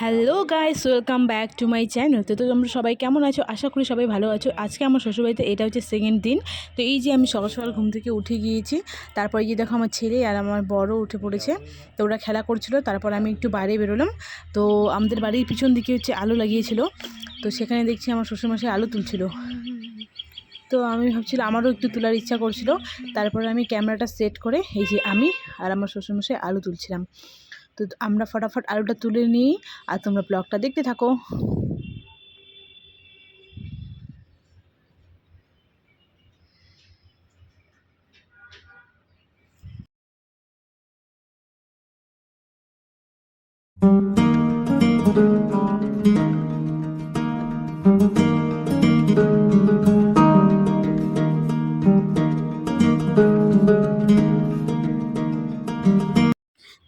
Hello guys, welcome back to my channel. তো তোমরা সবাই কেমন আছো? আশা করি সবাই ভালো আছো। আজকে আমার শ্বশুরবাড়িতে এটা হচ্ছে সেকেন্ড দিন। তো এই যে আমি সকাল সকাল ঘুম থেকে উঠে গিয়েছি। তারপর এই যে দেখো আমার ছেলে আর আমার বড় উঠে পড়েছে। তো ওরা খেলা করছিল। তারপর আমি একটু বাইরে বেরোলাম। তো আমাদের বাড়ির পিছন দিকে হচ্ছে আলু লাগিয়েছিল। তো সেখানে দেখছি আমার শ্বশুরমশাই আলু তুলছিল। তো আমি ভাবছিলাম আমারও একটু তোলার ইচ্ছা করছিল। তারপরে আমি ক্যামেরাটা সেট করে এই যে আমি আর আমার শ্বশুরমশাই আলু তুলছিলাম। তো আমরা ফটাফট আলুটা তুলে নিই আর তোমরা ব্লগটা দেখতে থাকো।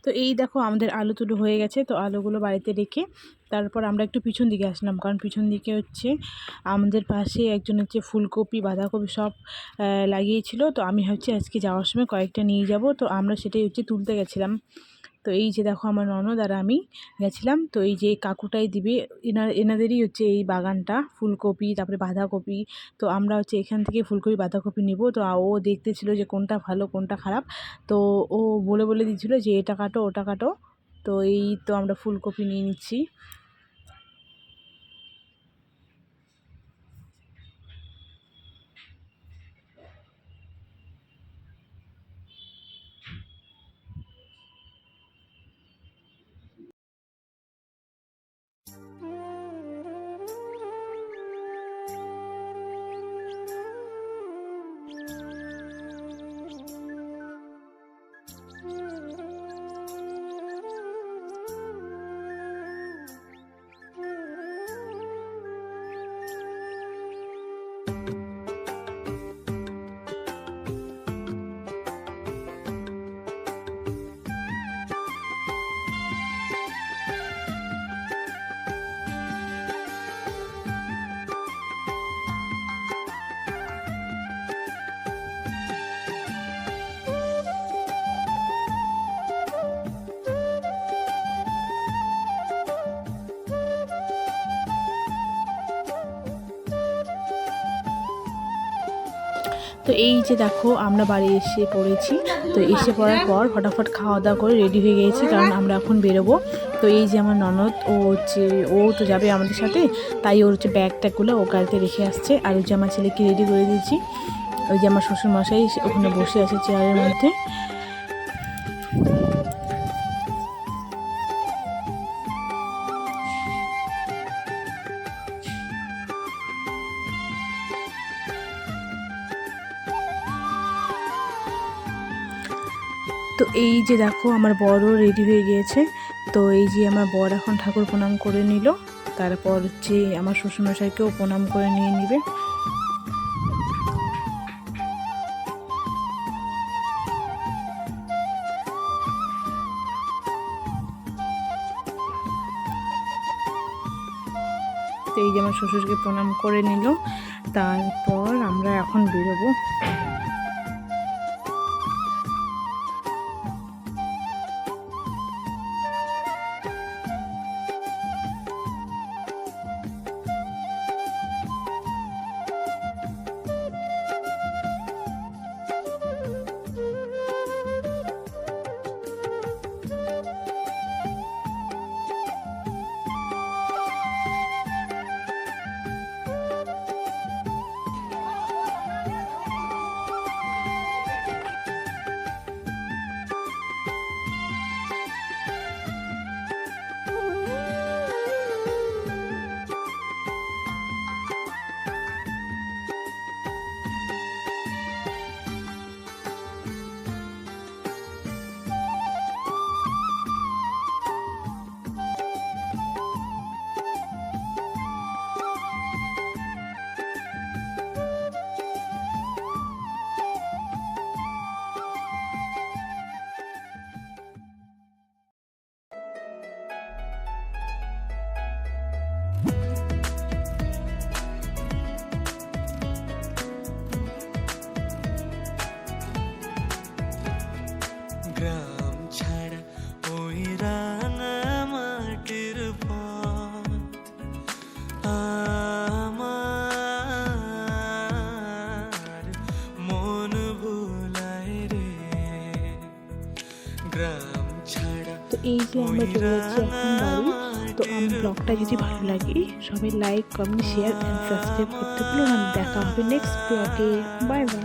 তো এই দেখো আমাদের আলু তুলো হয়ে গেছে। তো আলুগুলো বাড়িতে রেখে তারপর আমরা একটু পিছন দিকে আসলাম, কারণ পিছন দিকে হচ্ছে আমাদের পাশে একজন হচ্ছে ফুলকপি বাঁধাকপি সব লাগিয়েছিল। তো আমি হচ্ছে আজকে যাওয়ার সময় কয়েকটা নিয়ে যাব। তো আমরা সেটাই হচ্ছে তুলতে গেছিলাম। তো এই যে দেখো আমার ননদ আর আমি গেছিলাম। তো এই যে কাকুটাই দিবে, এনাদেরই হচ্ছে এই বাগানটা, ফুলকপি তারপরে বাঁধাকপি। তো আমরা হচ্ছে এখান থেকে ফুলকপি বাঁধাকপি নিব। তো ও দেখতেছিল যে কোনটা ভালো কোনটা খারাপ। তো ও বলে বলে দিচ্ছিলো যে এটা কাটো ওটা কাটো। তো এই তো আমরা ফুলকপি নিয়ে নিচ্ছি। তো এই যে দেখো আমরা বাড়ি এসে পড়েছি। তো এসে পড়ার পর ফটাফট খাওয়া দাওয়া করে রেডি হয়ে গেছি, কারণ আমরা এখন বেরোবো। তো এই যে আমার ননদ ও তো যাবে আমাদের সাথে, তাই ওর হচ্ছে ব্যাগ ট্যাগগুলো ও গাড়িতে রেখে আসছে। আর ওই যে আমার ছেলেকে রেডি করে দিয়েছি। ওই যে আমার শ্বশুরমশাই ওখানে বসে আছে চেয়ারের মধ্যে। তো এই যে দেখো আমার বরও রেডি হয়ে গিয়েছে। তো এই যে আমার বর এখন ঠাকুর প্রণাম করে নিল। তারপর হচ্ছে আমার শ্বশুরমশাইকেও প্রণাম করে নিয়ে নিবে। তো এই যে আমার শ্বশুরকে প্রণাম করে নিল। তারপর আমরা এখন বেরোবো। তো এই যে আমরা চলে যাচ্ছি এখন বাড়ি। তো আমার ব্লগটা যদি ভালো লাগে সবাই like comment share and subscribe করতে ভুলো না। দেখা হবে নেক্সট ব্লগে। Bye bye.